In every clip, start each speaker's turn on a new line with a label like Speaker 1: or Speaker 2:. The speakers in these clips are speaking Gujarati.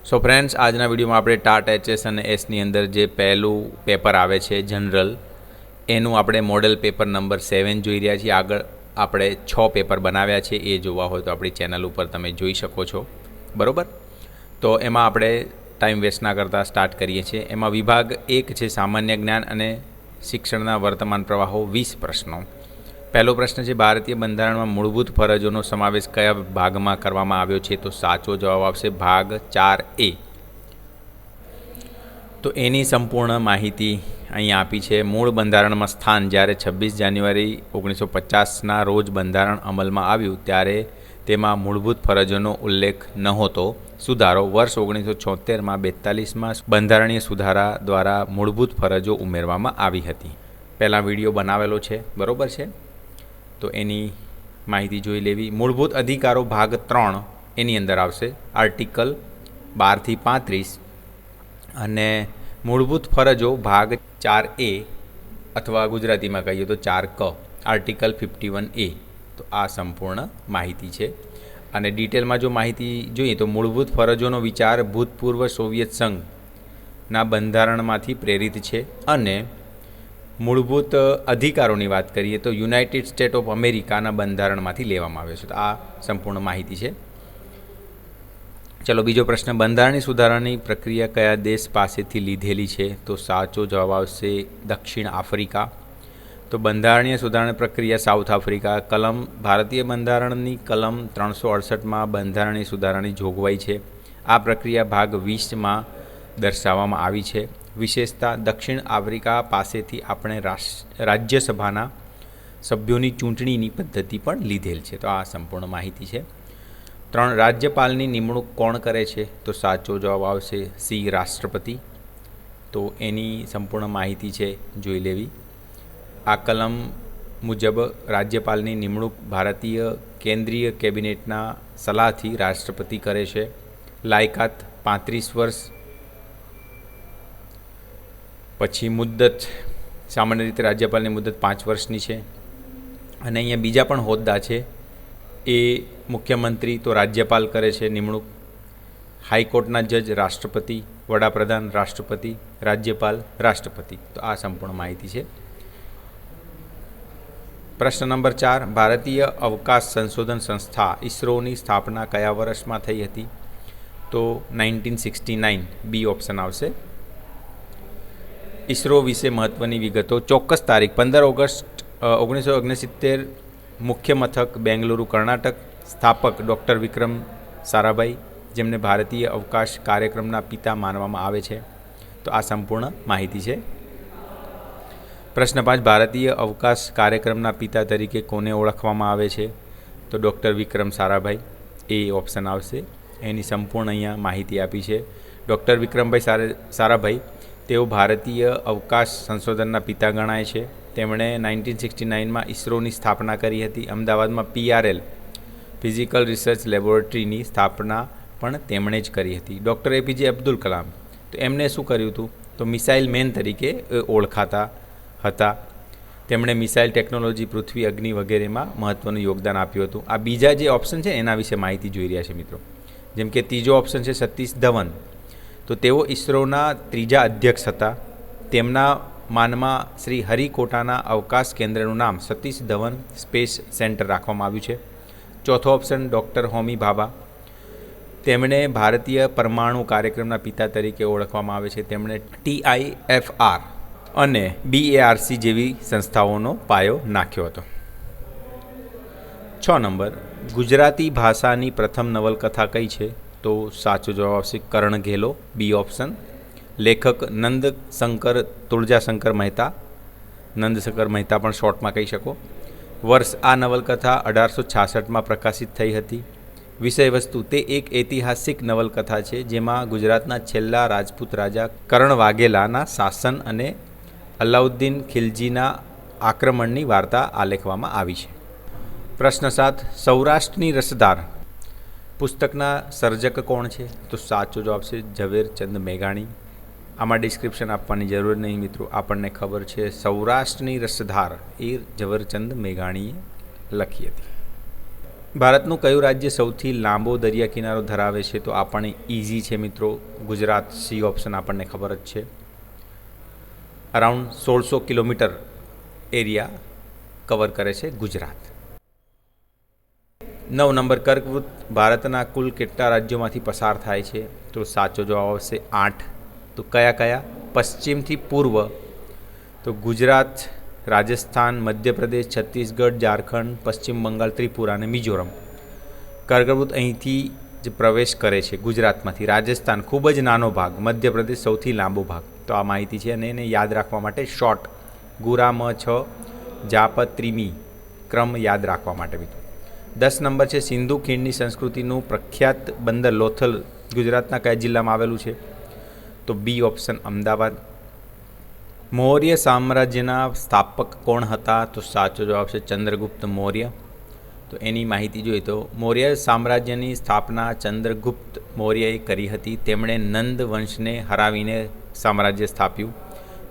Speaker 1: સો ફ્રેન્ડ્સ, આજના વિડીયોમાં આપણે ટાટ એચએસ અને એસની અંદર જે પહેલું પેપર આવે છે જનરલ, એનું આપણે મોડેલ પેપર નંબર 7 જોઈ રહ્યા છીએ. આગળ આપણે 6 પેપર બનાવ્યા છે, એ જોવા હોય તો આપણી ચેનલ ઉપર તમે જોઈ શકો છો. બરાબર? તો એમાં આપણે ટાઈમ વેસ્ટ ના કરતાં સ્ટાર્ટ કરીએ છીએ. એમાં વિભાગ 1 છે સામાન્ય જ્ઞાન અને શિક્ષણના વર્તમાન પ્રવાહો, 20 પ્રશ્નો. પહેલો પ્રશ્ન છે, ભારતીય બંધારણમાં મૂળભૂત ફરજોનો સમાવેશ કયા ભાગમાં કરવામાં આવ્યો છે? તો સાચો જવાબ આવશે ભાગ 4A. તો એની સંપૂર્ણ માહિતી અહીં આપી છે. મૂળ બંધારણમાં સ્થાન: જ્યારે 26 જાન્યુઆરી 1950ના રોજ બંધારણ અમલમાં આવ્યું ત્યારે તેમાં મૂળભૂત ફરજોનો ઉલ્લેખ નહોતો. સુધારો: વર્ષ 1976માં 42માં બંધારણીય સુધારા દ્વારા મૂળભૂત ફરજો ઉમેરવામાં આવી હતી. પહેલાં વિડીયો બનાવેલો છે, બરાબર છે? તો એની માહિતી જોઈ લેવી. મૂળભૂત અધિકારો ભાગ 3 એની અંદર આવશે આર્ટિકલ 12 થી 35, અને મૂળભૂત ફરજો ભાગ 4A અથવા ગુજરાતીમાં કહીએ તો 4K આર્ટિકલ 51A. તો આ સંપૂર્ણ માહિતી છે. અને ડિટેલમાં જો માહિતી જોઈએ તો મૂળભૂત ફરજોનો વિચાર ભૂતપૂર્વ સોવિયત સંઘના બંધારણમાંથી પ્રેરિત છે, અને મૂળભૂત અધિકારોની વાત કરીએ તો યુનાઇટેડ સ્ટેટ ઓફ અમેરિકાના બંધારણમાંથી લેવામાં આવ્યો છે. તો આ સંપૂર્ણ માહિતી છે. ચલો, બીજો પ્રશ્ન, બંધારણીય સુધારાની પ્રક્રિયા કયા દેશ પાસેથી લીધેલી છે? તો સાચો જવાબ આવશે દક્ષિણ આફ્રિકા. તો બંધારણીય સુધારણા પ્રક્રિયા સાઉથ આફ્રિકા. ભારતીય બંધારણની કલમ 368માં બંધારણીય સુધારાની જોગવાઈ છે. આ પ્રક્રિયા ભાગ 20માં દર્શાવવામાં આવી છે. વિશેષતા: દક્ષિણ આફ્રિકા પાસેથી આપણે રાજ્યસભાના સભ્યોની ચૂંટણીની પદ્ધતિ પણ લીધેલ છે. તો આ સંપૂર્ણ માહિતી છે. 3, રાજ્યપાલની નિમણૂક કોણ કરે છે? તો સાચો જવાબ આવશે સી, રાષ્ટ્રપતિ. તો એની સંપૂર્ણ માહિતી છે, જોઈ લેવી. આ કલમ મુજબ રાજ્યપાલની નિમણૂક ભારતીય કેન્દ્રીય કેબિનેટના સલાહથી રાષ્ટ્રપતિ કરે છે. લાયકાત 35 વર્ષ. પછી મુદ્દત: સામાન્ય રીતે રાજ્યપાલની મુદ્દત 5 વર્ષની છે. અને અહીંયા બીજા પણ હોદ્દા છે. એ મુખ્યમંત્રી તો રાજ્યપાલ કરે છે નિમણૂક, હાઈકોર્ટના જજ રાષ્ટ્રપતિ, વડાપ્રધાન રાષ્ટ્રપતિ, રાજ્યપાલ રાષ્ટ્રપતિ. તો આ સંપૂર્ણ માહિતી છે. પ્રશ્ન નંબર 4, ભારતીય અવકાશ સંશોધન સંસ્થા ઇસરોની સ્થાપના કયા વર્ષમાં થઈ હતી? તો 1969, બી ઓપ્શન આવશે. ઇસરો વિશે મહત્ત્વની વિગતો: ચોક્કસ તારીખ 15 ઓગસ્ટ 1969, મુખ્ય મથક બેંગલુરુ, કર્ણાટક. સ્થાપક ડૉક્ટર વિક્રમ સારાભાઈ, જેમને ભારતીય અવકાશ કાર્યક્રમના પિતા માનવામાં આવે છે. તો આ સંપૂર્ણ માહિતી છે. પ્રશ્ન 5, ભારતીય અવકાશ કાર્યક્રમના પિતા તરીકે કોને ઓળખવામાં આવે છે? તો ડૉક્ટર વિક્રમ સારાભાઈ, એ ઓપ્શન આવશે. એની સંપૂર્ણ અહીંયા માહિતી આપી છે. ડૉક્ટર વિક્રમભાઈ સારાભાઈ તેઓ ભારતીય અવકાશ સંશોધનના પિતા ગણાય છે. તેમણે 1969માં ઇસરોની સ્થાપના કરી હતી. અમદાવાદમાં PRL ફિઝિકલ રિસર્ચ લેબોરેટરીની સ્થાપના પણ તેમણે જ કરી હતી. ડૉક્ટર APJ અબ્દુલ કલામ, તો એમણે શું કર્યું હતું? તો મિસાઇલ મેન તરીકે ઓળખાતા હતા. તેમણે મિસાઇલ ટેકનોલોજી, પૃથ્વી, અગ્નિ વગેરેમાં મહત્ત્વનું યોગદાન આપ્યું હતું. આ બીજા જે ઓપ્શન છે એના વિશે માહિતી જોઈ રહ્યા છે મિત્રો. જેમ કે ત્રીજો ઓપ્શન છે સતીશ ધવન, તો તેઓ ઇસરોના 3જા અધ્યક્ષ હતા. તેમના માનમાં શ્રી હરિકોટાના અવકાશ કેન્દ્રનું નામ સતીશ ધવન સ્પેસ સેન્ટર રાખવામાં આવ્યું છે. ચોથો ઓપ્શન ડૉક્ટર હોમી ભાભા, તેમણે ભારતીય પરમાણુ કાર્યક્રમના પિતા તરીકે ઓળખવામાં આવે છે. તેમણે TIFR અને BARC જેવી સંસ્થાઓનો પાયો નાખ્યો હતો. 6 નંબર, ગુજરાતી ભાષાની પ્રથમ નવલકથા કઈ છે? તો સાચો જવાબ આવશે કરણ ઘેલો, બી ઓપ્શન. લેખક નંદશંકર તુળજાશંકર મહેતા, નંદશંકર મહેતા પણ શોર્ટમાં કહી શકો. વર્ષ: આ નવલકથા 1866માં પ્રકાશિત થઈ હતી. વિષય વસ્તુ: તે એક ઐતિહાસિક નવલકથા છે જેમાં ગુજરાતના છેલ્લા રાજપૂત રાજા કરણ વાઘેલાના શાસન અને અલાઉદ્દીન ખિલજીના આક્રમણની વાર્તા આલેખવામાં આવી છે. પ્રશ્ન 7, સૌરાષ્ટ્રની રસધાર પુસ્તકના સર્જક કોણ છે? તો સાચો જવાબ છે ઝવેરચંદ મેઘાણી. આમાં ડિસ્ક્રિપ્શન આપવાની જરૂર નહીં મિત્રો, આપણને ખબર છે. સૌરાષ્ટ્રની રસધાર એ ઝવેરચંદ મેઘાણીએ લખી હતી. ભારતનું કયું રાજ્ય સૌથી લાંબો દરિયા કિનારો ધરાવે છે? તો આપણને ઇઝી છે મિત્રો, ગુજરાત. સી ઓપ્શન આપણને ખબર જ છે. અરાઉન્ડ 1600 કિલોમીટર એરિયા કવર કરે છે ગુજરાત. 9 નંબર, કર્કવૃત ભારતના કુલ કેટલા રાજ્યોમાંથી પસાર થાય છે? તો સાચો જવાબ આવશે 8. તો કયા કયા? પશ્ચિમથી પૂર્વ તો ગુજરાત, રાજસ્થાન, મધ્યપ્રદેશ, છત્તીસગઢ, ઝારખંડ, પશ્ચિમ બંગાળ, ત્રિપુરા અને મિઝોરમ. કર્કવૃત અહીંથી જ પ્રવેશ કરે છે ગુજરાતમાંથી. રાજસ્થાન ખૂબ જ નાનો ભાગ, મધ્યપ્રદેશ સૌથી લાંબો ભાગ. તો આ માહિતી છે અને એને યાદ રાખવા માટે શોર્ટ ગુરા મ છ જાપ ત્રિમી ક્રમ યાદ રાખવા માટે મિત્રો. 10 નંબર છે, સિંધુ ખીણની સંસ્કૃતિનું પ્રખ્યાત બંદર લોથલ ગુજરાતના કયા જિલ્લામાં આવેલું છે? તો બી ઓપ્શન અમદાવાદ. મૌર્ય સામ્રાજ્યના સ્થાપક કોણ હતા? તો સાચો જવાબ છે ચંદ્રગુપ્ત મૌર્ય. તો એની માહિતી જોઈએ તો મૌર્ય સામ્રાજ્યની સ્થાપના ચંદ્રગુપ્ત મૌર્યએ કરી હતી. તેમણે નંદ વંશને હરાવીને સામ્રાજ્ય સ્થાપ્યું.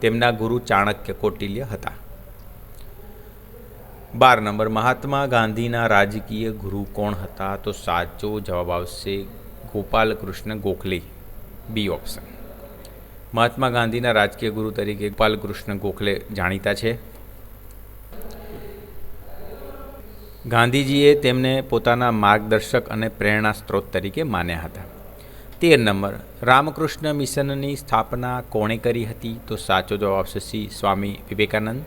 Speaker 1: તેમના ગુરુ ચાણક્ય કૌટિલ્ય હતા. 12 નંબર, મહાત્મા ગાંધીના રાજકીય ગુરુ કોણ હતા? તો સાચો જવાબ આવશે ગોપાલકૃષ્ણ ગોખલે. B option. મહાત્મા ગાંધીના રાજકીય ગુરુ તરીકે ગોપાલકૃષ્ણ ગોખલે જાણીતા છે. ગાંધીજીએ તેમને પોતાના માર્ગદર્શક અને પ્રેરણા સ્ત્રોત તરીકે માન્યા હતા. 13 નંબર, રામકૃષ્ણ મિશનની સ્થાપના કોણે કરી હતી? તો સાચો જવાબ આવશે સી સ્વામી વિવેકાનંદ.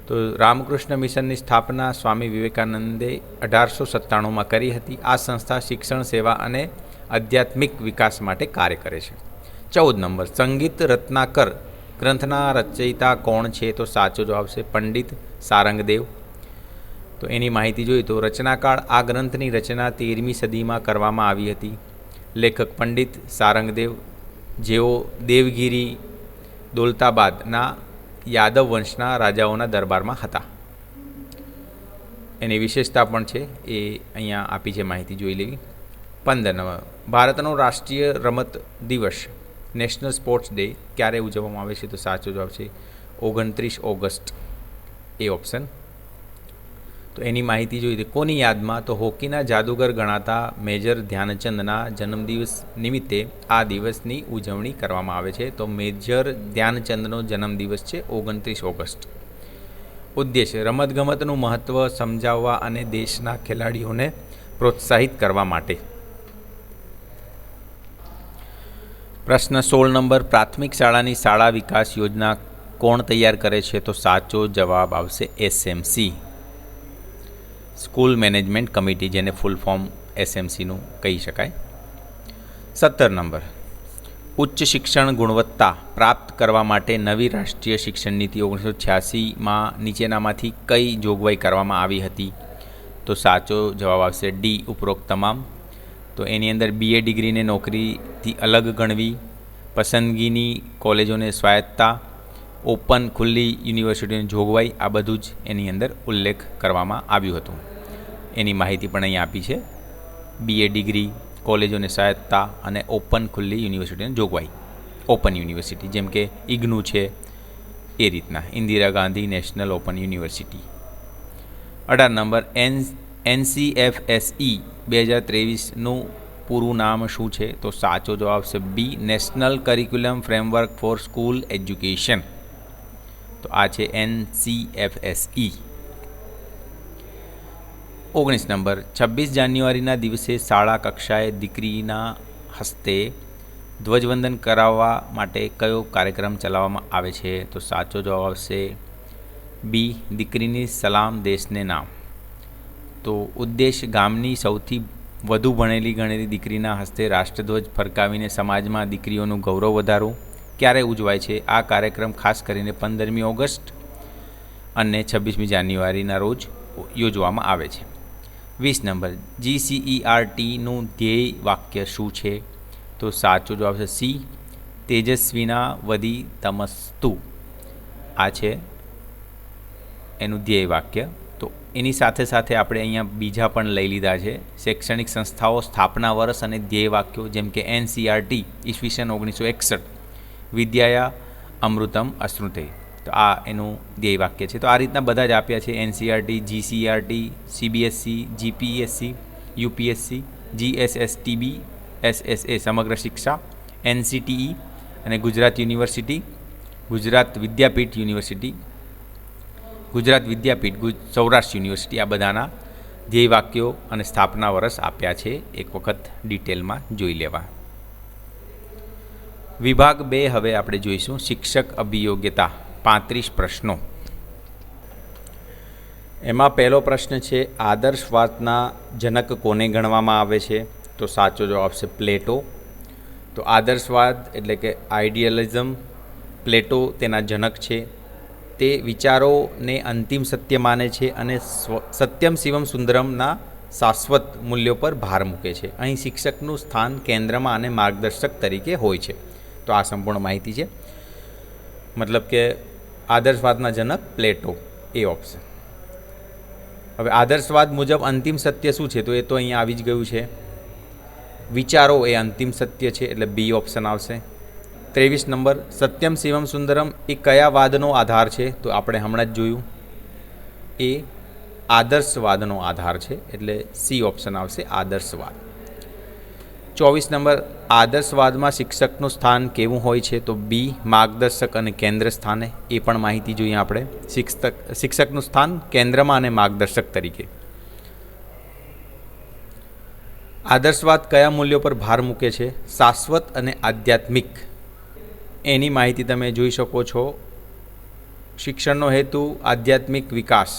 Speaker 1: તો રામકૃષ્ણ મિશનની સ્થાપના સ્વામી વિવેકાનંદે 1897માં કરી હતી. આ સંસ્થા શિક્ષણ, સેવા અને આધ્યાત્મિક વિકાસ માટે કાર્ય કરે છે. 14 નંબર, સંગીત રત્નાકર ગ્રંથના રચયિતા કોણ છે? તો સાચો જવાબ છે પંડિત સારંગદેવ. તો એની માહિતી જોઈએ તો રચનાકાળ આ ગ્રંથની રચના 13મી સદીમાં કરવામાં આવી હતી. લેખક પંડિત સારંગદેવ, જેઓ દેવગીરી દૌલતાબાદના યાદવ વંશના રાજાઓના દરબારમાં હતા. એની વિશેષતા પણ છે એ અહીંયા આપી છે, માહિતી જોઈ લેવી. 15 નંબર, ભારતનો રાષ્ટ્રીય રમત દિવસ નેશનલ સ્પોર્ટ્સ ડે ક્યારે ઉજવવામાં આવે છે? તો સાચો જવાબ છે 29 ઓગસ્ટ. એ ઓપ્શન. તો એની માહિતી જોઈએ તો કોની યાદમાં? તો હોકીના જાદુગર ગણાતા મેજર ધ્યાનચંદના જન્મદિવસ નિમિત્તે આ દિવસની ઉજવણી કરવામાં આવે છે. તો મેજર ધ્યાનચંદનો જન્મદિવસ છે 29 ઓગસ્ટ. ઉદ્દેશ્ય રમતગમતનું મહત્ત્વ સમજાવવા અને દેશના ખેલાડીઓને પ્રોત્સાહિત કરવા માટે. પ્રશ્ન 16 નંબર, પ્રાથમિક શાળાની શાળા વિકાસ યોજના કોણ તૈયાર કરે છે? તો સાચો જવાબ આવશે એસએમસી, સ્કૂલ મેનેજમેન્ટ કમિટી, જેને ફૂલ ફોર્મ એસએમસીનું કહી શકાય. 17 નંબર, ઉચ્ચ શિક્ષણ ગુણવત્તા પ્રાપ્ત કરવા માટે નવી રાષ્ટ્રીય શિક્ષણ નીતિ 1986માં નીચેનામાંથી કઈ જોગવાઈ કરવામાં આવી હતી? તો સાચો જવાબ આવશે ડી ઉપરોક્ત તમામ. તો એની અંદર BA ડિગ્રીને નોકરીથી અલગ ગણવી, પસંદગીની કોલેજોને સ્વાયત્તતા, ઓપન ખુલ્લી યુનિવર્સિટીની જોગવાઈ, આ બધું જ એની અંદર ઉલ્લેખ કરવામાં આવ્યું હતું. એની માહિતી પણ અહીં આપી છે. BA ડિગ્રી, કોલેજોને સ્વાયત્તતા અને ઓપન ખુલ્લી યુનિવર્સિટીની જોગવાઈ. ઓપન યુનિવર્સિટી જેમ કે ઇગ્નુ છે એ રીતના, Indira Gandhi national open university. 18 number, NCFSE 2023નું પૂરું નામ શું છે? તો સાચો જવાબ છે B national curriculum framework for school education. તો આ છે NCFSE. 19 નંબર, 26 જાન્યુઆરીના દિવસે શાળા કક્ષાએ દીકરીના હસ્તે ધ્વજવંદન કરાવવા માટે કયો કાર્યક્રમ ચલાવવામાં આવે છે? તો સાચો જવાબ આવશે બી દીકરીની સલામ દેશને નામ. તો ઉદ્દેશ ગામની સૌથી વધુ ભણેલી ગણેલી દીકરીના હસ્તે રાષ્ટ્રધ્વજ ફરકાવીને સમાજમાં દીકરીઓનું ગૌરવ વધારવું. ક્યારે ઉજવાય છે? આ કાર્યક્રમ ખાસ કરીને 15મી ઓગસ્ટ અને 26મી જાન્યુઆરીના રોજ યોજવામાં આવે છે. 20 નંબર, GCERTનું ધ્યેય વાક્ય શું છે? તો સાચો જવાબ છે સી તેજસ્વીના વધી તમસ્તુ. આ છે એનું ધ્યેય વાક્ય. તો એની સાથે સાથે આપણે અહીંયા બીજા પણ લઈ લીધા છે, શૈક્ષણિક સંસ્થાઓ, સ્થાપના વર્ષ અને ધ્યેય વાક્યો, જેમ કે NCERT ઈસવીસન 1961, વિદ્યાયા અમૃતમ અશ્નુતે. તો આ એનું ધ્યેય વાક્ય છે. તો આ રીતના બધા જ આપ્યા છે. NCERT, GCERT, CBSC, GPSC, UPSC, GSSTB, SSA Samagra Shiksha, NCTE અને Gujarat university, Gujarat Vidyapith university, Gujarat Vidyapith, Saurashtra university, આ બધાના ધ્યેય વાક્યો અને સ્થાપના વર્ષ આપ્યા છે. એક વખત ડિટેલમાં જોઈ લેવા. વિભાગ 2 હવે આપણે જોઈશું. શિક્ષક અભિયોગ્યતા, 35 પ્રશ્નો. એમાં પહેલો પ્રશ્ન છે, આદર્શવાદના જનક કોને ગણવામાં આવે છે? તો સાચો જવાબ છે પ્લેટો. તો આદર્શવાદ એટલે કે આઇડિયલિઝમ, પ્લેટો તેના જનક છે. તે વિચારોને અંતિમ સત્ય માને છે અને સત્યમ શિવમ સુંદરમના શાશ્વત મૂલ્યો પર ભાર મૂકે છે. અહીં શિક્ષકનું સ્થાન કેન્દ્રમાં અને માર્ગદર્શક તરીકે હોય છે. તો આ સંપૂર્ણ માહિતી છે. મતલબ કે આદર્શવાદના જનક પ્લેટો, એ ઓપ્શન. હવે આદર્શવાદ મુજબ અંતિમ સત્ય શું છે? તો એ તો અહીંયા આવી જ ગયું છે. વિચારો એ અંતિમ સત્ય છે, એટલે બી ઓપ્શન આવશે. 23 નંબર, સત્યમ શિવમ સુંદરમ એ કયા વાદનો આધાર છે? તો આપણે હમણાં જ જોયું, એ આદર્શવાદનો આધાર છે, એટલે સી ઓપ્શન આવશે, આદર્શવાદ. 24 નંબર, આદર્શવાદમાં શિક્ષકનું સ્થાન કેવું હોય છે? તો બી, માર્ગદર્શક અને કેન્દ્ર સ્થાને. એ પણ માહિતી જોઈએ આપણે. શિક્ષકનું સ્થાન કેન્દ્રમાં અને માર્ગદર્શક તરીકે. આદર્શવાદ કયા મૂલ્યો પર ભાર મૂકે છે? શાશ્વત અને આધ્યાત્મિક. એની માહિતી તમે જોઈ શકો છો. શિક્ષણનો હેતુ આધ્યાત્મિક વિકાસ.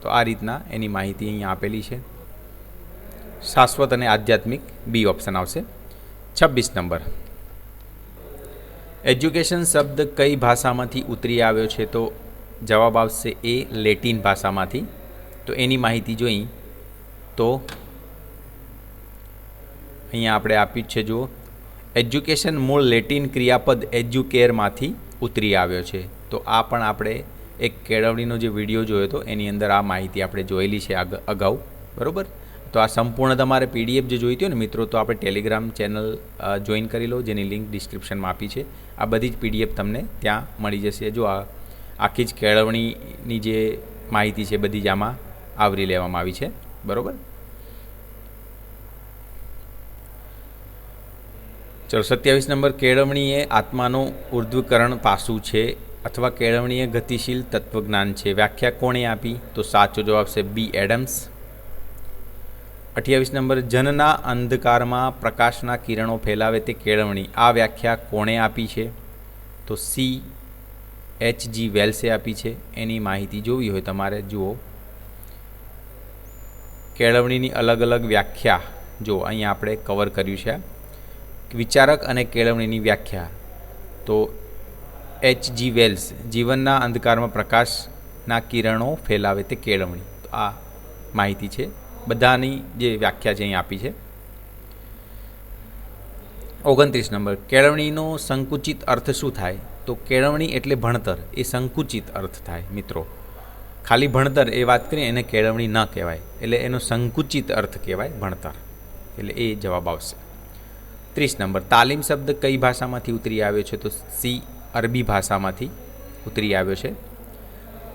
Speaker 1: તો આ રીતના એની માહિતી અહીંયા આપેલી છે. શાશ્વત અને આધ્યાત્મિક, બી ઓપ્શન આવશે. 26 નંબર, એજ્યુકેશન શબ્દ કઈ ભાષામાંથી ઉતરી આવ્યો છે? તો જવાબ આવશે એ, લેટિન ભાષામાંથી. તો એની માહિતી જોઈ તો અહીંયા આપણે આપ્યું છે. જુઓ, એજ્યુકેશન મૂળ લેટિન ક્રિયાપદ એજ્યુકેરમાંથી ઉતરી આવ્યો છે. તો આ પણ આપણે એક કેળવણીનો જે વિડીયો જોયો હતો એની અંદર આ માહિતી આપણે જોયેલી છે અગાઉ, બરાબર. તો આ સંપૂર્ણ તમારે પીડીએફ જે જોઈતી હોય ને મિત્રો, તો આપણે ટેલિગ્રામ ચેનલ જોઈન કરી લો, જેની લિંક ડિસ્ક્રિપ્શનમાં આપી છે. આ બધી જ પીડીએફ તમને ત્યાં મળી જશે. જો આ આખી જ કેળવણીની જે માહિતી છે બધી જ આમાં આવરી લેવામાં આવી છે, બરાબર. ચલો 27 નંબર, કેળવણી એ આત્માનું ઉર્ધ્વકરણ પાસું છે અથવા કેળવણી એ ગતિશીલ તત્વજ્ઞાન છે. વ્યાખ્યા કોણે આપી? તો સાચો જવાબ છે બી, એડમ્સ. 28 નંબર, જનના અંધકારમાં પ્રકાશના કિરણો ફેલાવે તે કેળવણી. આ વ્યાખ્યા કોણે આપી છે? તો સી, એચ.જી. વેલ્સે આપી છે. એની માહિતી જોવી હોય તમારે જુઓ. કેળવણીની અલગ અલગ વ્યાખ્યા જો અહીંયા આપણે કવર કર્યું છે. વિચારક અને કેળવણીની વ્યાખ્યા. તો એચ.જી. વેલ્સ, જીવનના અંધકારમાં પ્રકાશના કિરણો ફેલાવે તે કેળવણી. તો આ માહિતી છે. બધાની જે વ્યાખ્યા છે અહીં આપી છે. 29 નંબર, કેળવણીનો સંકુચિત અર્થ શું થાય? તો કેળવણી એટલે ભણતર, એ સંકુચિત અર્થ થાય મિત્રો. ખાલી ભણતર એ વાત કરીએ એને કેળવણી ન કહેવાય, એટલે એનો સંકુચિત અર્થ કહેવાય ભણતર, એટલે એ જવાબ આવશે. 30 નંબર, તાલીમ શબ્દ કઈ ભાષામાંથી ઉતરી આવ્યો છે? તો સી, અરબી ભાષામાંથી ઉતરી આવ્યો છે.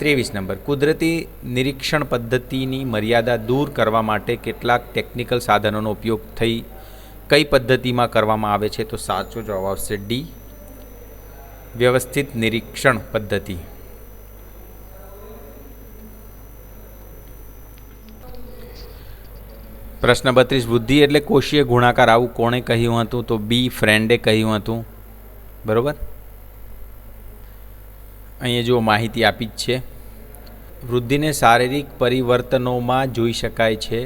Speaker 1: 23 નંબર, કુદરતી નિરીક્ષણ પદ્ધતિની મર્યાદા દૂર કરવા માટે કેટલાક ટેકનિકલ સાધનોનો ઉપયોગ કઈ પદ્ધતિમાં કરવામાં આવે છે? તો સાચો જવાબ આવશે ડી, વ્યવસ્થિત નિરીક્ષણ પદ્ધતિ. પ્રશ્ન 32, વૃદ્ધિ એટલે કોષીય ગુણાકાર, આવું કોણે કહ્યું હતું? તો બી, ફ્રેન્ડે કહ્યું હતું, બરાબર. અહીંયા જો માહિતી આપી જ છે. વૃદ્ધિને શારીરિક પરિવર્તનોમાં જોઈ શકાય છે,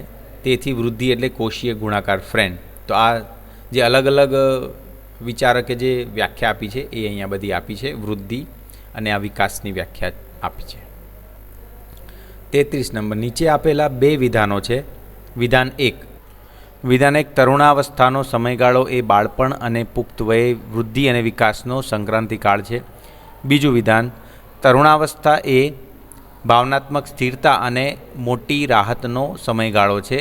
Speaker 1: તેથી વૃદ્ધિ એટલે કોષીય ગુણાકાર, ફ્રેન્ડ. તો આ જે અલગ અલગ વિચારકે જે વ્યાખ્યા આપી છે એ અહીંયા બધી આપી છે. વૃદ્ધિ અને આ વિકાસની વ્યાખ્યા આપી છે. 33 નંબર, નીચે આપેલા બે વિધાનો છે. વિધાન 1, વિધાન 1, તરુણાવસ્થાનો સમયગાળો એ બાળપણ અને પુખ્ત વયે વૃદ્ધિ અને વિકાસનો સંક્રાંતિકાળ છે. બીજું વિધાન, તરુણાવસ્થા એ ભાવનાત્મક સ્થિરતા અને મોટી રાહતનો સમયગાળો છે.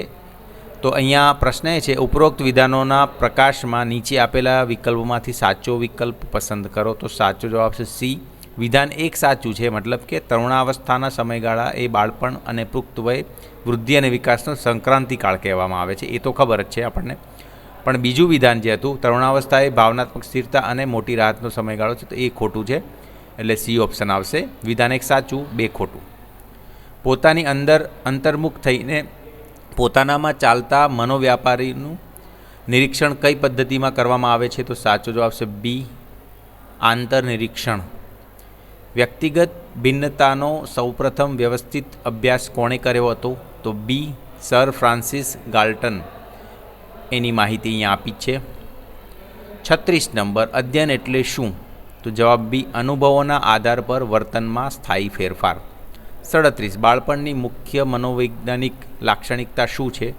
Speaker 1: તો અહીંયા પ્રશ્ન એ છે, ઉપરોક્ત વિધાનોના પ્રકાશમાં નીચે આપેલા વિકલ્પોમાંથી સાચો વિકલ્પ પસંદ કરો. તો સાચો જવાબ છે સી, વિધાન એક સાચું છે, મતલબ કે તરુણાવસ્થાના સમયગાળા એ બાળપણ અને પુખ્ત વય વૃદ્ધિ અને વિકાસનો સંક્રાંતિકાળ કહેવામાં આવે છે, એ તો ખબર જ છે આપણને. પણ બીજું વિધાન જે હતું તરુણાવસ્થા એ ભાવનાત્મક સ્થિરતા અને મોટી રાહતનો સમયગાળો છે, તો એ ખોટું છે, એટલે સી ઓપ્શન આવશે. વિધાન એક સાચું, બે ખોટું. પોતાની અંદર અંતર્મુખ થઈને પોતાનામાં ચાલતા મનોવ્યાપારીનું નિરીક્ષણ કઈ પદ્ધતિમાં કરવામાં આવે છે, તો સાચો જવાબ આવશે બી, આંતરનિરીક્ષણ. વ્યક્તિગત ભિન્નતાનો સૌપ્રથમ વ્યવસ્થિત અભ્યાસ કોણે કર્યો હતો, તો બી, સર ફ્રાન્સિસ ગાલ્ટન. એની માહિતી અહીંયા આપી છે. 36 નંબર, અધ્યયન એટલે શું, તો જવાબ બી, અનુભવોના આધાર પર વર્તનમાં સ્થાયી ફેરફાર. 37, બાળપણની મુખ્ય મનોવૈજ્ઞાનિક લાક્ષણિકતા શું છે,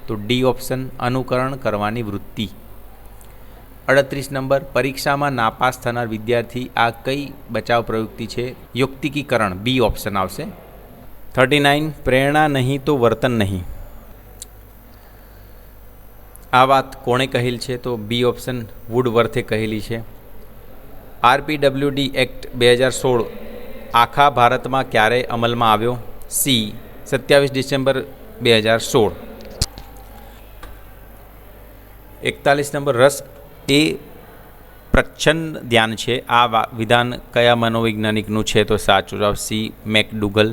Speaker 1: તો ડી ઓપ્શન, અનુકરણ કરવાની વૃત્તિ. 38 નંબર, પરીક્ષામાં નાપાસ થનાર વિદ્યાર્થી આ કઈ બચાવ પ્રવૃત્તિ છે, યુક્તિકીકરણ. બી ઓપ્શન આવશે. 39, પ્રેરણા નહીં તો વર્તન નહીં. આ વાત કોણે કહેલ છે, તો બી ઓપ્શન, વુડવર્થે કહેલી છે. RPWD એક્ટ 2016 આખા ભારતમાં ક્યારે અમલમાં આવ્યો, સી, 27 ડિસેમ્બર 2016. 41 નંબર, રસ એ પ્રચ્છન્ન ધ્યાન છે, આ વિધાન કયા મનોવૈજ્ઞાનિકનું છે, તો સાચું જવાબ સી, મેકડુગલ.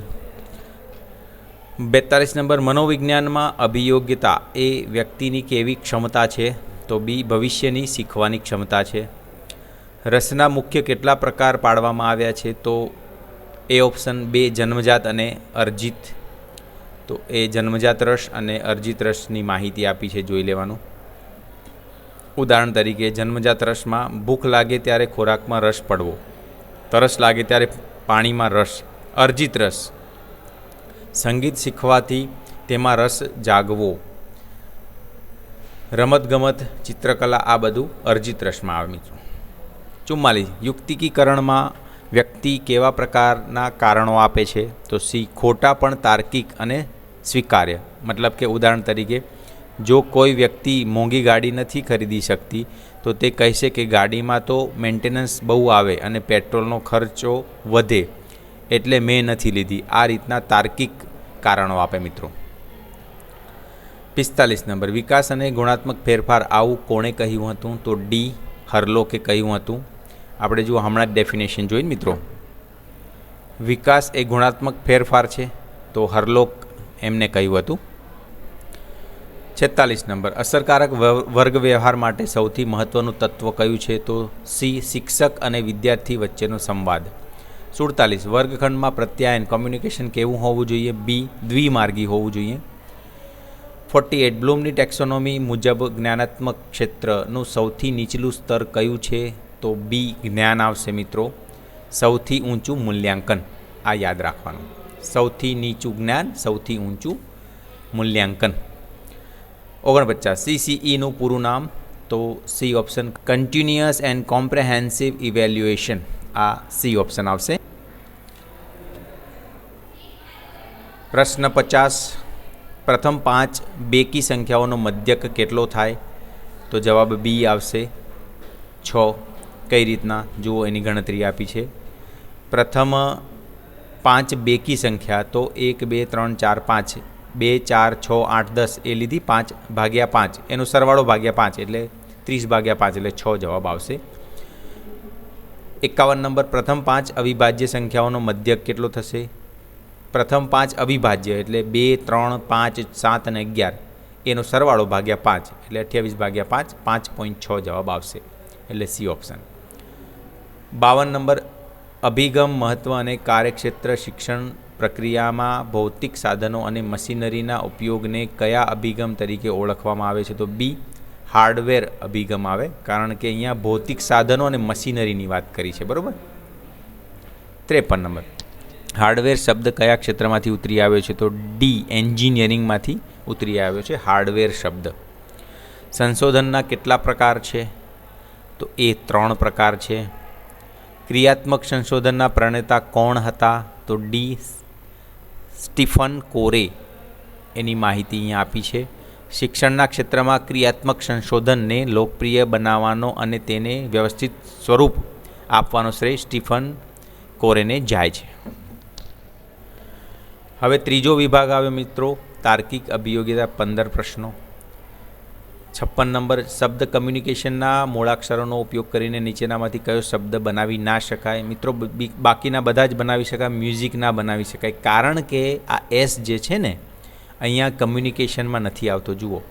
Speaker 1: 42 નંબર, મનોવિજ્ઞાનમાં અભિયોગ્યતા એ વ્યક્તિની કેવી ક્ષમતા છે, તો બી, ભવિષ્યની શીખવાની ક્ષમતા છે. રસના મુખ્ય કેટલા પ્રકાર પાડવામાં આવ્યા છે, તો એ ઓપ્શન, બે, જન્મજાત અને અર્જિત. તો એ જન્મજાત રસ અને અર્જિત રસની માહિતી આપી છે, જોઈ લેવાનું. ઉદાહરણ તરીકે જન્મજાત રસમાં ભૂખ લાગે ત્યારે ખોરાકમાં રસ પડવો, તરસ લાગે ત્યારે પાણીમાં રસ. અર્જિત રસ, સંગીત શીખવાથી તેમાં રસ જાગવો. રમતગમત, ચિત્રકલા, આ બધું અર્જિત રસમાં આવે મિત્રો. 44, યુક્તિકીકરણમાં વ્યક્તિ કેવા પ્રકારના કારણો આપે છે, તો સી, ખોટા પણ તાર્કિક અને સ્વીકાર્ય. મતલબ કે ઉદાહરણ તરીકે જો કોઈ વ્યક્તિ મોંઘી ગાડી નથી ખરીદી શકતી તો તે કહેશે કે ગાડીમાં તો મેન્ટેનન્સ બહુ આવે અને પેટ્રોલનો ખર્ચો વધે એટલે મેં નથી લીધી. આ રીતના તાર્કિક કારણો આપે મિત્રો. 45 નંબર, વિકાસ અને ગુણાત્મક ફેરફાર આવું કોણે કહ્યું હતું, તો ડી, હરલોકે કહ્યું હતું. આપણે જો હમણાં જ ડેફિનેશન જોઈને મિત્રો, વિકાસ એ ગુણાત્મક ફેરફાર છે, તો હરલોક એમને કહ્યું હતું. 46 નંબર, અસરકારક વર્ગ વ્યવહાર માટે સૌથી મહત્ત્વનું તત્વ કયું છે, તો સી, શિક્ષક અને વિદ્યાર્થી વચ્ચેનો સંવાદ. 47, વર્ગખંડમાં પ્રત્યાયન કોમ્યુનિકેશન કેવું હોવું જોઈએ, બી, દ્વિમાર્ગી હોવું જોઈએ. 48, બ્લૂમની ટેક્સોનોમી મુજબ જ્ઞાનાત્મક ક્ષેત્રનું સૌથી નીચલું સ્તર કયું છે, તો બી, જ્ઞાન આવશે મિત્રો. સૌથી ઊંચું મૂલ્યાંકન, આ યાદ રાખવાનું. સૌથી નીચું જ્ઞાન, સૌથી ઊંચું મૂલ્યાંકન. 49, CCEનું પૂરું નામ, તો C option, continuous and comprehensive evaluation. આ સી ઓપ્શન આવશે. પ્રશ્ન 50, પ્રથમ 5 બેકી સંખ્યાઓનો મધ્યક કેટલો થાય, તો જવાબ બી આવશે, 6. કઈ રીતના જુઓ, એની ગણતરી આપી છે. પ્રથમ 5 બેકી સંખ્યા, તો 1 2 3 4 5, 2 4 6 8 10 એ લીધી, 5 ભાગ્યા 5 એનો સરવાળો ભાગ્યા 5 એટલે 30 ભાગ્યા 5 એટલે 6 જવાબ આવશે. 51 નંબર, પ્રથમ 5 અવિભાજ્ય સંખ્યાઓનો મધ્યક કેટલો થશે, પ્રથમ 5 અવિભાજ્ય એટલે 2 3 5 7 અને 11 એનો સરવાળો ભાગ્યા 5 એટલે 28 ભાગ્યા 5, 5.6 જવાબ આવશે, એટલે સી ઓપ્શન. 52 નંબર, અભિગમ, મહત્ત્વ અને કાર્યક્ષેત્ર શિક્ષણ પ્રક્રિયામાં ભૌતિક સાધનો અને મશીનરીના ઉપયોગને કયા અભિગમ તરીકે ઓળખવામાં આવે છે, તો બી, હાર્ડવેર અભિગમ આવે, કારણ કે અહીંયા ભૌતિક સાધનો અને મશીનરીની વાત કરી છે, બરાબર. 53 નંબર, હાર્ડવેર શબ્દ કયા ક્ષેત્રમાંથી ઉતરી આવ્યો છે, તો ડી, એન્જિનિયરિંગમાંથી ઉતરી આવ્યો છે હાર્ડવેર શબ્દ. સંશોધનના કેટલા પ્રકાર છે, તો એ 3 પ્રકાર છે. ક્રિયાત્મક સંશોધનના પ્રણેતા કોણ હતા, તો ડી, સ્ટીફન કોરે. એની માહિતી અહીંયા આપી છે. શિક્ષણના ક્ષેત્રમાં ક્રિયાત્મક સંશોધનને લોકપ્રિય બનાવવાનો અને તેને વ્યવસ્થિત સ્વરૂપ આપવાનો શ્રેય સ્ટીફન કોરેને જાય છે. હવે ત્રીજો વિભાગ આવ્યો મિત્રો, તાર્કિક અભિયોગ્યતા 15 પ્રશ્નો. 56 નંબર, શબ્દ કમ્યુનિકેશનના મૂળાક્ષરોનો ઉપયોગ કરીને નીચેનામાંથી કયો શબ્દ બનાવી ના શકાય? મિત્રો બાકીના બધા જ બનાવી શકાય, મ્યુઝિક ના બનાવી શકાય, કારણ કે આ એસ જે છે ને અહીંયા કમ્યુનિકેશનમાં નથી આવતો. જુઓ,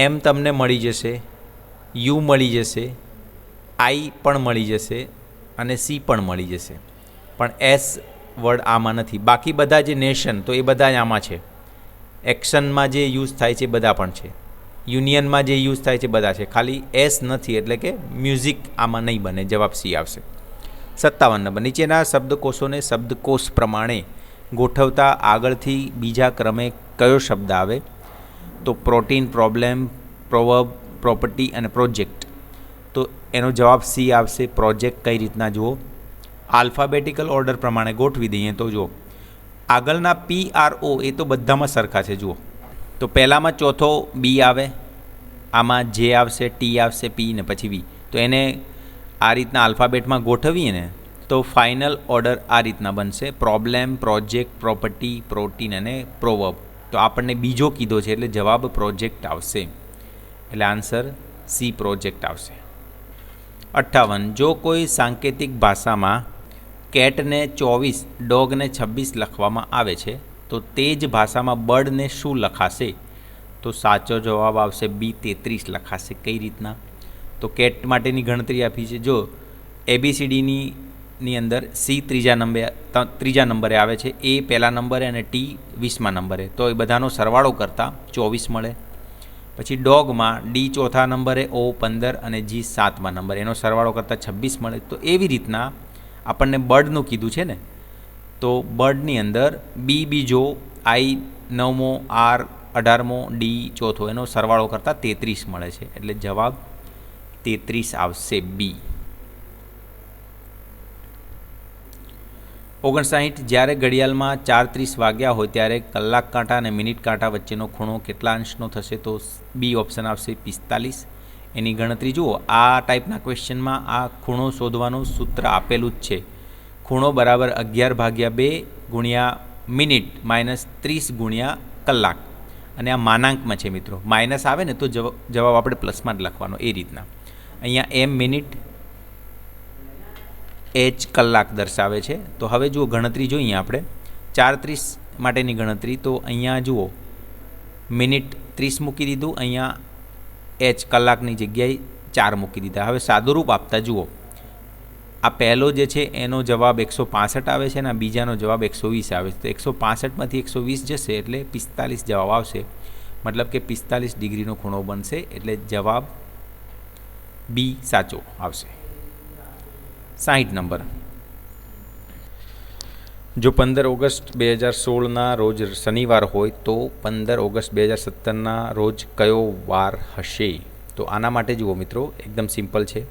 Speaker 1: એમ તમને મળી જશે, યુ મળી જશે, આઈ પણ મળી જશે અને સી પણ મળી જશે, પણ એસ વર્ડ આમાં નથી. બાકી બધા જે નેશન તો એ બધા આમાં છે. એક્શનમાં જે યુઝ થાય છે બધા પણ છે, યુનિયનમાં જે યુઝ થાય છે બધા છે, ખાલી એસ નથી, એટલે કે મ્યુઝિક આમાં નહીં બને. જવાબ સી આવશે. 57 નંબર, નીચેના શબ્દકોશોને શબ્દકોશ પ્રમાણે ગોઠવતા આગળથી બીજા ક્રમે કયો શબ્દ આવે? તો પ્રોટીન, પ્રોબ્લેમ, પ્રોવર્બ, પ્રોપર્ટી અને પ્રોજેક્ટ. તો એનો જવાબ સી આવશે, પ્રોજેક્ટ. કઈ રીતના જુઓ, આલ્ફાબેટિકલ ઓર્ડર પ્રમાણે ગોઠવી દઈએ તો જુઓ, આગળના PRO એ તો બધામાં સરખા છે. જુઓ તો પહેલામાં ચોથો બી આવે, આમાં જે આવશે, ટી આવશે, પી ને પછી વી. તો એને આ રીતના આલ્ફાબેટમાં ગોઠવીએ ને તો ફાઇનલ ઓર્ડર આ રીતના બનશે: પ્રોબ્લેમ, પ્રોજેક્ટ, પ્રોપર્ટી, પ્રોટીન અને પ્રોવર્બ. તો આપણને બીજો કીધો છે એટલે જવાબ પ્રોજેક્ટ આવશે, એટલે આન્સર સી પ્રોજેક્ટ આવશે. 58, જો કોઈ સાંકેતિક ભાષામાં કેટને 24, ડોગને 26 લખવામાં આવે છે તો તે જ ભાષામાં બર્ડને શું લખાશે? તો સાચો જવાબ આવશે બી, 33 લખાશે. કઈ રીતના? તો કેટ માટેની ગણતરી આપી છે. જો ABCDની અંદર સી ત્રીજા નંબરે આવે છે, એ પહેલા નંબરે અને ટી 20મા નંબરે, તો એ બધાનો સરવાળો કરતાં 24 મળે. પછી ડોગમાં ડી ચોથા નંબરે, ઓ 15 અને જી 7મા નંબરે, એનો સરવાળો કરતાં 26 મળે. તો એવી રીતના આપણને બર્ડનું કીધું છે ને, તો બર્ડની અંદર બી બીજો, આઈ 9મો, આર 18મો, ડી ચોથો, એનો સરવાળો કરતાં 33 મળે છે, એટલે જવાબ 33 આવશે, બી. 59, જ્યારે ઘડિયાળમાં 4:30 વાગ્યા હોય ત્યારે કલાક કાંટા અને મિનિટ કાંટા વચ્ચેનો ખૂણો કેટલા અંશનો થશે? તો બી ઓપ્શન આવશે, 45. એની ગણતરી જુઓ, આ ટાઈપના ક્વેશ્ચનમાં આ ખૂણો શોધવાનું સૂત્ર આપેલું જ છે. ખૂણો બરાબર 11/2 ગુણ્યા મિનિટ માઇનસ 30 ગુણ્યા કલાક, અને આ માનાંકમાં છે મિત્રો. માઇનસ આવે ને તો જવાબ આપણે પ્લસમાં જ લખવાનો, એ રીતના. અહીંયા એમ મિનિટ, એચ કલાક દર્શાવે છે. તો હવે જુઓ ગણતરી જોઈએ આપણે 4:30 માટેની ગણતરી. તો અહીંયા જુઓ મિનિટ 30 મૂકી દીધું, અહીંયા એચ કલાકની જગ્યાએ 4 મૂકી દીધા. હવે સાદુરૂપ આપતા જુઓ, આ પહેલો જે છે એનો જવાબ 165 આવે છે અને આ બીજાનો જવાબ 120 આવે છે. તો 165માંથી 120 જશે એટલે 45 જવાબ આવશે, મતલબ કે 45 ડિગ્રીનો ખૂણો બનશે, એટલે જવાબ બી સાચો આવશે. 60 નંબર, જો 15 ઓગસ્ટ 2016ના રોજ શનિવાર હોય તો 15 ઓગસ્ટ 2017ના રોજ કયો વાર હશે? તો આના માટે જુઓ મિત્રો, એકદમ સિમ્પલ છે.